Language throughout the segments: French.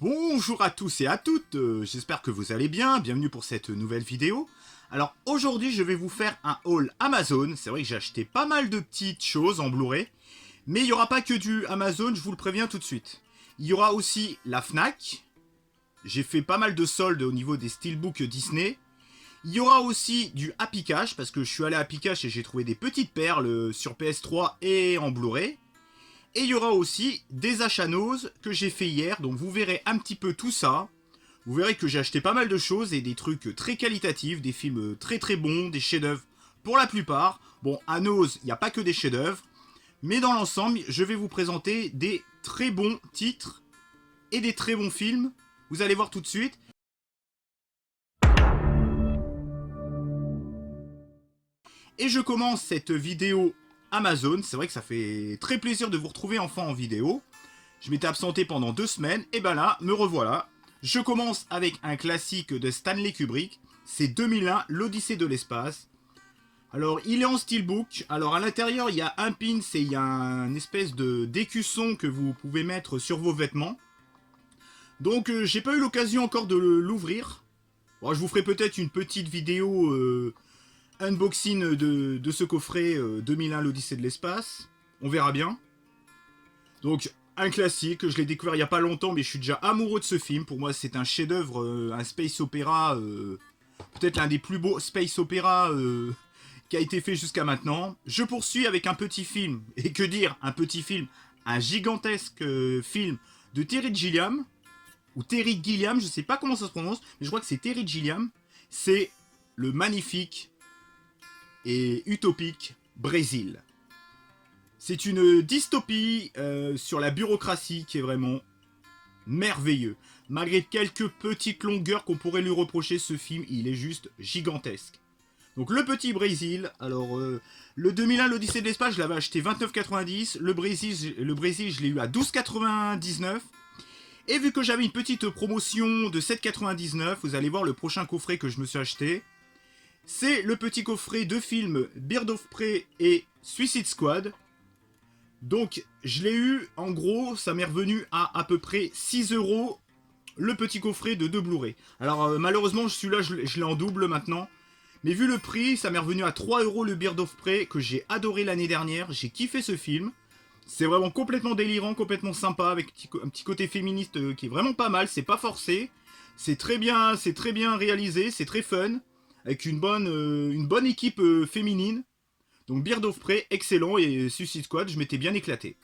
Bonjour à tous et à toutes, j'espère que vous allez bien, bienvenue pour cette nouvelle vidéo. Alors aujourd'hui je vais vous faire un haul Amazon, c'est vrai que j'ai acheté pas mal de petites choses en Blu-ray, mais il n'y aura pas que du Amazon, je vous le préviens tout de suite. Il y aura aussi la Fnac, j'ai fait pas mal de soldes au niveau des steelbooks Disney. Il y aura aussi du Happy Cash, parce que je suis allé à Happy Cash et j'ai trouvé des petites perles sur PS3 et en Blu-ray. Et il y aura aussi des achats noses que j'ai fait hier, donc vous verrez un petit peu tout ça. Vous verrez que j'ai acheté pas mal de choses et des trucs très qualitatifs, des films très très bons, des chefs-d'œuvre pour la plupart. Bon, à nose, il n'y a pas que des chefs-d'œuvre, mais dans l'ensemble, je vais vous présenter des très bons titres et des très bons films. Vous allez voir tout de suite. Et je commence cette vidéo Amazon. C'est vrai que ça fait très plaisir de vous retrouver enfin en vidéo. Je m'étais absenté pendant 2 semaines, et ben là, me revoilà. Je commence avec un classique de Stanley Kubrick, c'est 2001, l'Odyssée de l'espace. Alors, il est en steelbook. Alors, à l'intérieur, il y a un pins et il y a un espèce de d'écusson que vous pouvez mettre sur vos vêtements. Donc, j'ai pas eu l'occasion encore de l'ouvrir. Bon, je vous ferai peut-être une petite vidéo unboxing de ce coffret 2001, l'Odyssée de l'espace. On verra bien. Donc, un classique, je l'ai découvert il n'y a pas longtemps, mais je suis déjà amoureux de ce film. Pour moi, c'est un chef-d'œuvre, un space opéra, peut-être l'un des plus beaux space opéra qui a été fait jusqu'à maintenant. Je poursuis avec un petit film, et que dire, un petit film, un gigantesque film de Terry Gilliam, ou Terry Gilliam, je sais pas comment ça se prononce, mais je crois que c'est Terry Gilliam. C'est le magnifique et utopique Brésil. C'est une dystopie sur la bureaucratie qui est vraiment merveilleux. Malgré quelques petites longueurs qu'on pourrait lui reprocher, ce film, il est juste gigantesque. Donc le petit Brésil, alors le 2001, l'Odyssée de l'espace, je l'avais acheté 29,90. Le Brésil, je l'ai eu à 12,99. Et vu que j'avais une petite promotion de 7,99, vous allez voir le prochain coffret que je me suis acheté. C'est le petit coffret de films Bird of Prey et Suicide Squad. Donc, je l'ai eu, en gros, ça m'est revenu à peu près 6 € le petit coffret de 2 Blu-ray. Alors, malheureusement, celui-là, je l'ai en double maintenant. Mais vu le prix, ça m'est revenu à 3 € le Bird of Prey, que j'ai adoré l'année dernière. J'ai kiffé ce film. C'est vraiment complètement délirant, complètement sympa, avec un petit côté féministe qui est vraiment pas mal. C'est pas forcé. C'est très bien réalisé, c'est très fun. Avec une bonne équipe féminine. Donc Bird of Prey, excellent, et Suicide Squad, je m'étais bien éclaté.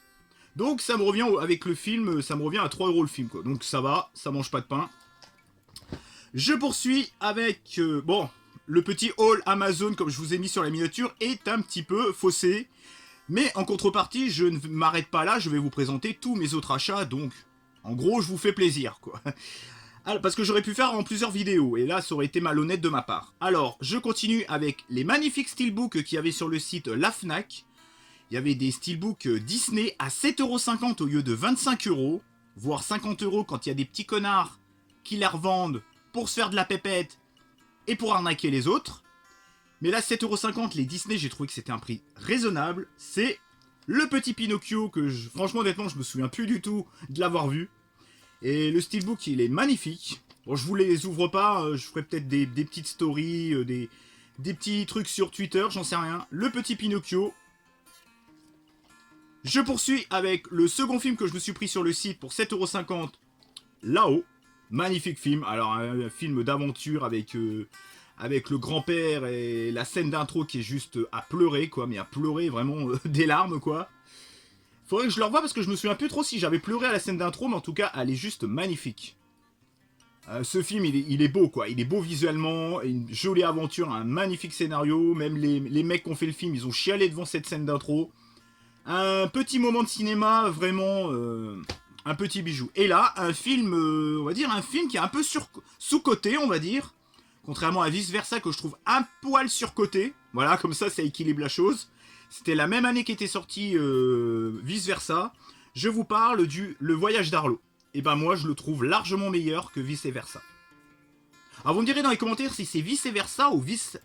Donc ça me revient avec le film, ça me revient à 3 € le film, quoi. Donc ça va, ça mange pas de pain. Je poursuis avec, bon, le petit haul Amazon, comme je vous ai mis sur la miniature, est un petit peu faussé. Mais en contrepartie, je ne m'arrête pas là, je vais vous présenter tous mes autres achats, donc en gros, je vous fais plaisir, quoi. Alors, parce que j'aurais pu faire en plusieurs vidéos, et là, ça aurait été malhonnête de ma part. Alors, je continue avec les magnifiques steelbooks qu'il y avait sur le site La Fnac. Il y avait des steelbooks Disney à 7,50 € au lieu de 25 €, voire 50 € quand il y a des petits connards qui les revendent pour se faire de la pépette et pour arnaquer les autres. Mais là, 7,50 € les Disney, j'ai trouvé que c'était un prix raisonnable. C'est le petit Pinocchio que, franchement, honnêtement, je me souviens plus du tout de l'avoir vu. Et le steelbook, il est magnifique. Bon, je vous les ouvre pas, je ferai peut-être des petites stories, des petits trucs sur Twitter, j'en sais rien. Le petit Pinocchio. Je poursuis avec le second film que je me suis pris sur le site pour 7,50 €, Là-haut. Magnifique film. Alors, un film d'aventure avec le grand-père et la scène d'intro qui est juste à pleurer, quoi. Mais à pleurer vraiment des larmes, quoi. Faudrait que je le revoie parce que je me souviens plus trop si j'avais pleuré à la scène d'intro, mais en tout cas, elle est juste magnifique. Ce film, il est beau, quoi. Il est beau visuellement, une jolie aventure, un magnifique scénario. Même les mecs qui ont fait le film, ils ont chialé devant cette scène d'intro. Un petit moment de cinéma, vraiment un petit bijou. Et là, un film, on va dire, un film qui est un peu sous-coté, on va dire. Contrairement à Vice Versa, que je trouve un poil surcoté. Voilà, comme ça équilibre la chose. C'était la même année qu'était sorti Vice Versa. Je vous parle Le Voyage d'Arlo. Et ben moi, je le trouve largement meilleur que Vice Versa. Alors vous me direz dans les commentaires si c'est Vice Versa ou Vice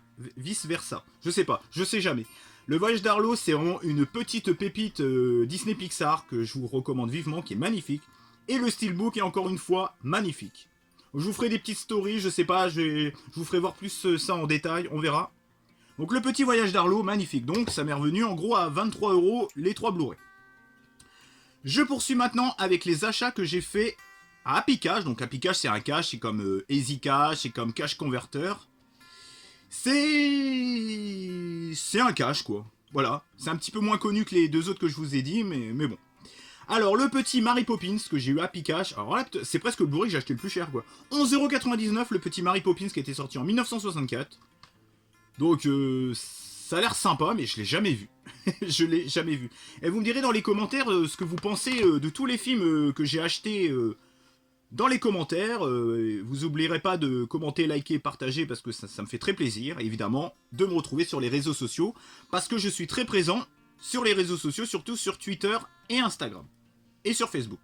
Versa. Je sais pas, je sais jamais. Le Voyage d'Arlo, c'est vraiment une petite pépite Disney Pixar que je vous recommande vivement, qui est magnifique. Et le steelbook est encore une fois magnifique. Je vous ferai des petites stories, je sais pas, je vous ferai voir plus ça en détail, on verra. Donc le petit voyage d'Arlo, magnifique. Donc ça m'est revenu en gros à 23 € les 3 Blu-ray. Je poursuis maintenant avec les achats que j'ai fait à Happy Cash. Donc Happy Cash c'est un cash, c'est comme Easy Cash, c'est comme Cash Converter. C'est un cash quoi. Voilà, c'est un petit peu moins connu que les deux autres que je vous ai dit, mais bon. Alors, le petit Mary Poppins que j'ai eu à Happy Cash, alors là, c'est presque le Blu-ray que j'ai acheté le plus cher, quoi. 11,99 € le petit Mary Poppins qui était sorti en 1964. Donc, ça a l'air sympa, mais je l'ai jamais vu. Je l'ai jamais vu. Et vous me direz dans les commentaires ce que vous pensez de tous les films que j'ai achetés dans les commentaires. Vous oublierez pas de commenter, liker, partager parce que ça me fait très plaisir, évidemment, de me retrouver sur les réseaux sociaux. Parce que je suis très présent sur les réseaux sociaux, surtout sur Twitter et Instagram. Et sur Facebook.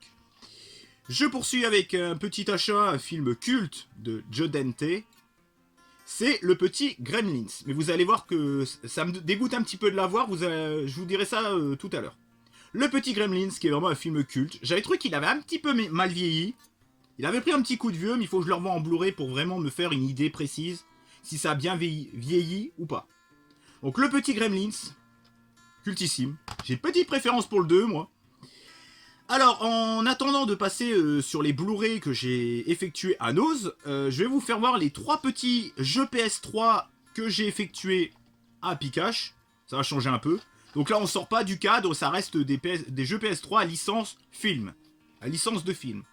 Je poursuis avec un petit achat, un film culte de Joe Dante. C'est le petit Gremlins. Mais vous allez voir que ça me dégoûte un petit peu de l'avoir, je vous dirai ça tout à l'heure. Le petit Gremlins, qui est vraiment un film culte. J'avais trouvé qu'il avait un petit peu mal vieilli. Il avait pris un petit coup de vieux, mais il faut que je le revoie en Blu-ray pour vraiment me faire une idée précise si ça a bien vieilli ou pas. Donc le petit Gremlins, cultissime. J'ai une petite préférence pour le 2, moi. Alors, en attendant de passer sur les Blu-ray que j'ai effectués à Nose, je vais vous faire voir les 3 petits jeux PS3 que j'ai effectués à Happy Cash. Ça va changer un peu. Donc là, on sort pas du cadre, ça reste des jeux PS3 à licence film. À licence de film.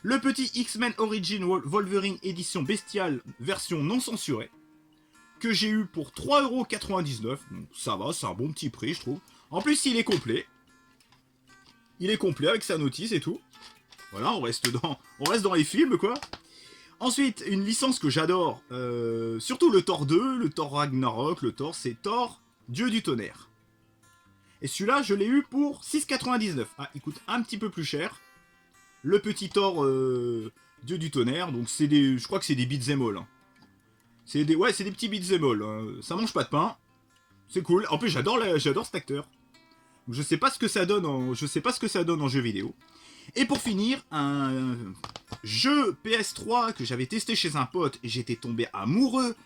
Le petit X-Men Origin Wolverine édition bestiale version non censurée. Que j'ai eu pour 3,99 €. Donc ça va, c'est un bon petit prix, je trouve. En plus, il est complet. Il est complet avec sa notice et tout. Voilà, on reste dans les films, quoi. Ensuite, une licence que j'adore. Surtout le Thor 2, le Thor Ragnarok, le Thor, c'est Thor, Dieu du tonnerre. Et celui-là, je l'ai eu pour 6,99 €. Ah, il coûte un petit peu plus cher. Le petit Thor, Dieu du tonnerre. Donc, je crois que c'est des beat'em all. Hein. C'est des petits beat'em all. Hein. Ça mange pas de pain. C'est cool. En plus, j'adore cet acteur. Je sais pas ce que ça donne en jeu vidéo. Et pour finir, un jeu PS3 que j'avais testé chez un pote et j'étais tombé amoureux.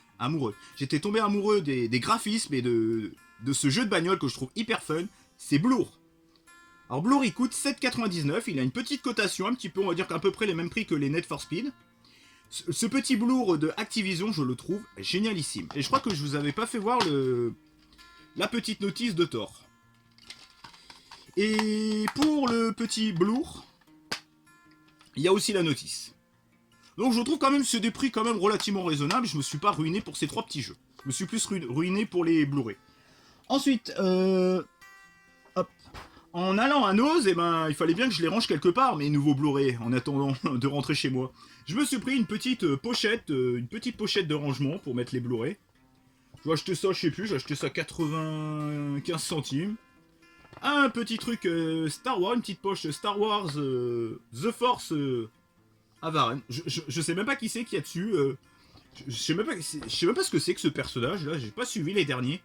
J'étais tombé amoureux des graphismes et de ce jeu de bagnole que je trouve hyper fun. C'est Blur. Alors Blur, il coûte 7,99 €. Il a une petite cotation, un petit peu, on va dire qu'à peu près les mêmes prix que les Need for Speed. Ce petit Blur de Activision, je le trouve génialissime. Et je crois que je vous avais pas fait voir la petite notice de Thor. Et pour le petit Blur, il y a aussi la notice. Donc je trouve quand même c'est des prix quand même relativement raisonnables. Je me suis pas ruiné pour ces 3 petits jeux. Je me suis plus ruiné pour les Blu-ray. Ensuite, hop. En allant à Nose, il fallait bien que je les range quelque part, mes nouveaux Blu-ray, en attendant de rentrer chez moi. Je me suis pris une petite pochette de rangement pour mettre les Blu-ray. Je vais acheter ça, je sais plus, j'ai acheté ça 95 centimes. Un petit truc Star Wars, une petite poche Star Wars The Force à Varennes. Je sais même pas qui c'est qu'il y a dessus. Je sais même pas ce que c'est que ce personnage là. J'ai pas suivi les derniers.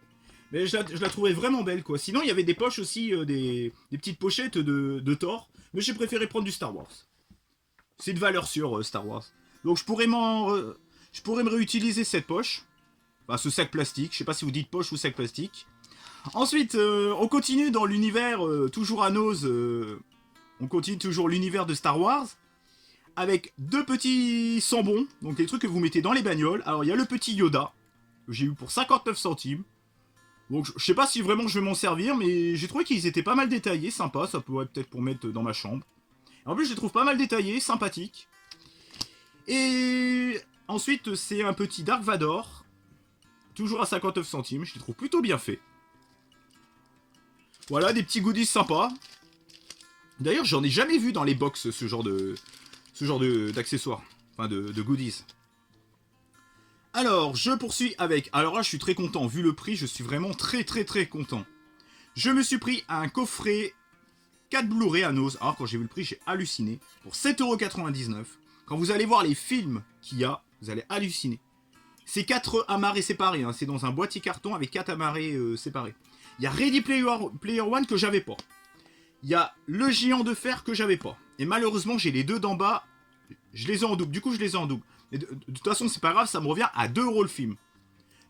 Mais je la trouvais vraiment belle quoi. Sinon il y avait des poches aussi, des petites pochettes de Thor. Mais j'ai préféré prendre du Star Wars. C'est de valeur sûre Star Wars. Donc je pourrais me réutiliser cette poche. Enfin ce sac plastique. Je sais pas si vous dites poche ou sac plastique. Ensuite, on continue dans l'univers, toujours à Nose, on continue toujours l'univers de Star Wars, avec 2 petits sambons, donc les trucs que vous mettez dans les bagnoles. Alors il y a le petit Yoda, que j'ai eu pour 59 centimes. Donc je sais pas si vraiment je vais m'en servir, mais j'ai trouvé qu'ils étaient pas mal détaillés, sympa, ça pourrait peut-être pour mettre dans ma chambre. En plus je les trouve pas mal détaillés, sympathiques. Et ensuite c'est un petit Dark Vador, toujours à 59 centimes, je les trouve plutôt bien faits. Voilà, des petits goodies sympas. D'ailleurs, j'en ai jamais vu dans les box ce genre d'accessoires. Enfin, de goodies. Alors, je poursuis avec... Alors là, je suis très content. Vu le prix, je suis vraiment très content. Je me suis pris un coffret 4 Blu-ray à Nose. Alors, quand j'ai vu le prix, j'ai halluciné. Pour 7,99 €. Quand vous allez voir les films qu'il y a, vous allez halluciner. C'est 4 amarrés séparés. Hein. C'est dans un boîtier carton avec 4 amarrés séparés. Il y a Ready Player One que j'avais pas. il y a le géant de fer que j'avais pas. Et malheureusement, j'ai les deux d'en bas, je les ai en double. Du coup, je les ai en double. Et de toute façon, c'est pas grave, ça me revient à 2 € le film.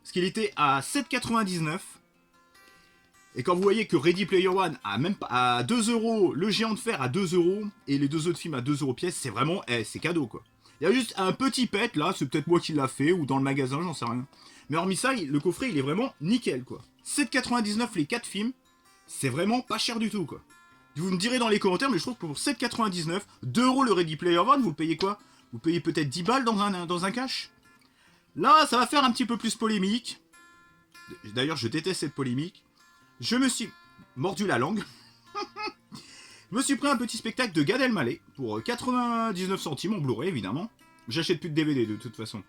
Parce qu'il était à 7,99 €. Et quand vous voyez que Ready Player One a même pas à 2 €, le géant de fer à 2 € et les deux autres films à 2 € pièce, c'est vraiment, c'est cadeau quoi. Il y a juste un petit pet là, c'est peut-être moi qui l'a fait ou dans le magasin, j'en sais rien. Mais hormis ça, le coffret il est vraiment nickel quoi. 7,99 € les 4 films, c'est vraiment pas cher du tout quoi. Vous me direz dans les commentaires, mais je trouve que pour 7,99, 2 € le Ready Player One, vous le payez quoi? Vous payez peut-être 10 balles dans un cash? Là, ça va faire un petit peu plus polémique. D'ailleurs, je déteste cette polémique. Je me suis mordu la langue. Je me suis pris un petit spectacle de Gad Elmaleh pour 99 centimes en Blu-ray évidemment. J'achète plus de DVD de toute façon.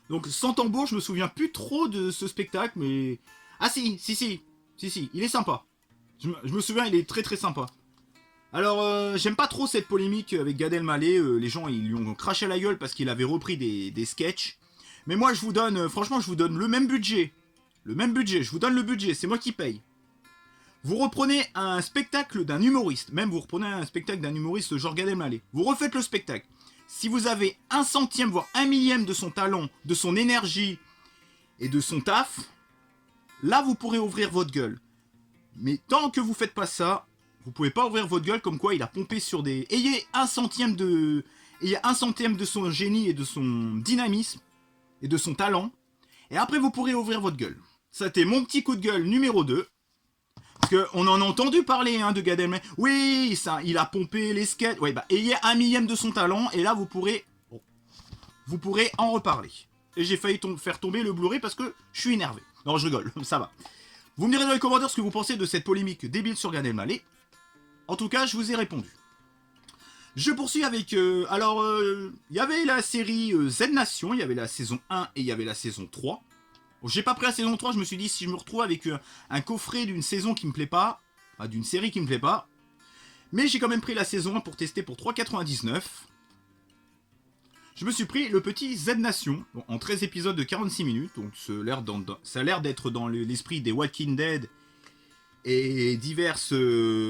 Donc sans tambour, je me souviens plus trop de ce spectacle, mais... Ah si, il est sympa. Je me souviens, il est très très sympa. Alors, j'aime pas trop cette polémique avec Gad Elmaleh. Les gens, ils lui ont craché la gueule parce qu'il avait repris des sketchs. Mais moi, je vous donne, franchement, je vous donne le même budget. Je vous donne le budget, c'est moi qui paye. Vous reprenez un spectacle d'un humoriste, même vous reprenez un spectacle d'un humoriste genre Gad Elmaleh. Vous refaites le spectacle. Si vous avez 1/100, voire 1/1000 de son talent, de son énergie et de son taf, là, vous pourrez ouvrir votre gueule. Mais tant que vous faites pas ça, vous pouvez pas ouvrir votre gueule comme quoi il a pompé sur des... Ayez 1/100 de... Ayez 1/100 de son génie et de son dynamisme et de son talent. Et après, vous pourrez ouvrir votre gueule. Ça, c'était mon petit coup de gueule numéro 2. Parce qu'on en a entendu parler de Gad Elmaleh. Oui, ça, il a pompé les skates. Ouais, bah, ayez 1/1000 de son talent. Et là, vous pourrez en reparler. Et j'ai failli faire tomber le Blu-ray parce que je suis énervé. Non, je rigole, ça va. Vous me direz dans les commentaires ce que vous pensez de cette polémique débile sur Gad Elmaleh. En tout cas, je vous ai répondu. Je poursuis avec... il y avait la série Z Nation, il y avait la saison 1 et il y avait la saison 3. Bon, j'ai pas pris la saison 3, je me suis dit, si je me retrouve avec un coffret d'une saison qui me plaît pas, enfin, d'une série qui me plaît pas, mais j'ai quand même pris la saison 1 pour tester pour 3,99. Je me suis pris le petit Z Nation, bon, en 13 épisodes de 46 minutes, donc ça a l'air d'être dans l'esprit des Walking Dead et diverses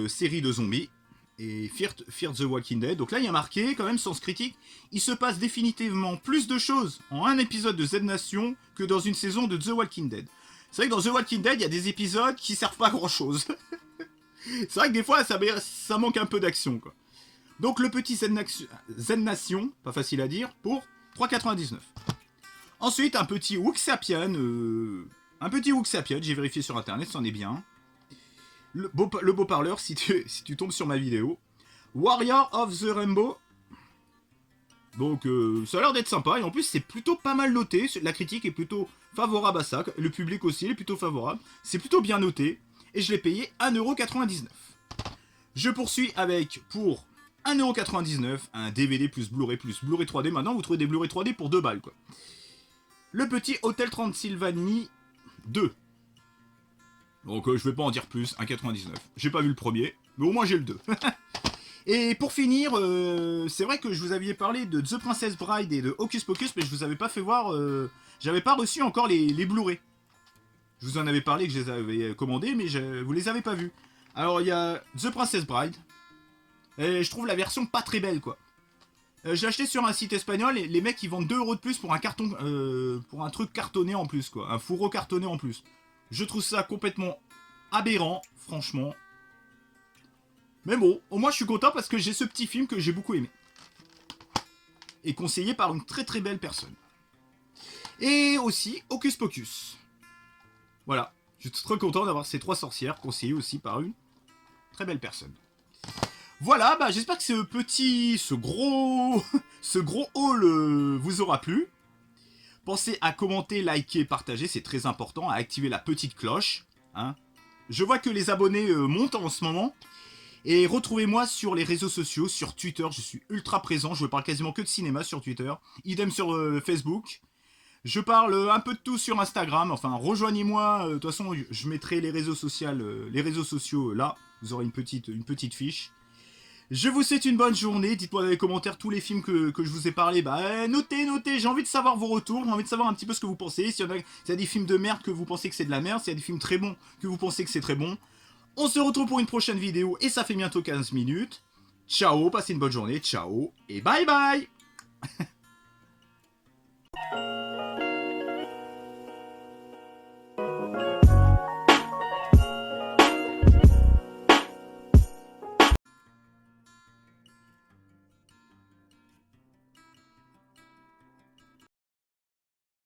séries de zombies. Et Fear the Walking Dead. Donc là, il y a marqué, quand même, sens critique, il se passe définitivement plus de choses en un épisode de Z Nation que dans une saison de The Walking Dead. C'est vrai que dans The Walking Dead, il y a des épisodes qui servent pas à grand chose. C'est vrai que des fois, ça manque un peu d'action, quoi. Donc le petit Z Nation, pas facile à dire, pour 3,99. Ensuite, un petit Wuxapian. J'ai vérifié sur internet, c'en est bien. Le beau parleur, si tu tombes sur ma vidéo. Warrior of the Rainbow. Donc ça a l'air d'être sympa. Et en plus, c'est plutôt pas mal noté. La critique est plutôt favorable à ça. Le public aussi est plutôt favorable. C'est plutôt bien noté. Et je l'ai payé 1,99 €. Je poursuis avec, pour 1,99 €, un DVD plus Blu-ray 3D. Maintenant, vous trouvez des Blu-ray 3D pour 2 balles, quoi. Le petit Hotel Transylvanie 2. Donc je vais pas en dire plus, 1,99. J'ai pas vu le premier, mais au moins j'ai le 2. Et pour finir, c'est vrai que je vous avais parlé de The Princess Bride et de Hocus Pocus, mais je vous avais pas fait voir... j'avais pas reçu encore les Blu-ray. Je vous en avais parlé, que je les avais commandés, mais vous les avez pas vus. Alors il y a The Princess Bride, et je trouve la version pas très belle, quoi. J'ai acheté sur un site espagnol, et les mecs ils vendent 2 € de plus pour un carton... pour un truc cartonné en plus, quoi. Un fourreau cartonné en plus. Je trouve ça complètement aberrant, franchement. Mais bon, au moins je suis content parce que j'ai ce petit film que j'ai beaucoup aimé. Et conseillé par une très très belle personne. Et aussi Hocus Pocus. Voilà, je suis très content d'avoir ces 3 sorcières conseillées aussi par une très belle personne. Voilà, bah j'espère que ce gros haul vous aura plu. Pensez à commenter, liker, partager, c'est très important, à activer la petite cloche. Hein. Je vois que les abonnés montent en ce moment. Et retrouvez-moi sur les réseaux sociaux, sur Twitter, je suis ultra présent, je parle quasiment que de cinéma sur Twitter. Idem sur Facebook. Je parle un peu de tout sur Instagram, enfin rejoignez-moi, de toute façon je mettrai les réseaux sociaux là, vous aurez une petite fiche. Je vous souhaite une bonne journée, dites-moi dans les commentaires tous les films que je vous ai parlé, bah notez, j'ai envie de savoir vos retours, j'ai envie de savoir un petit peu ce que vous pensez, s'il y a des films de merde que vous pensez que c'est de la merde, s'il y a des films très bons que vous pensez que c'est très bon, On se retrouve pour une prochaine vidéo et ça fait bientôt 15 minutes. Ciao, passez une bonne journée, ciao et bye bye.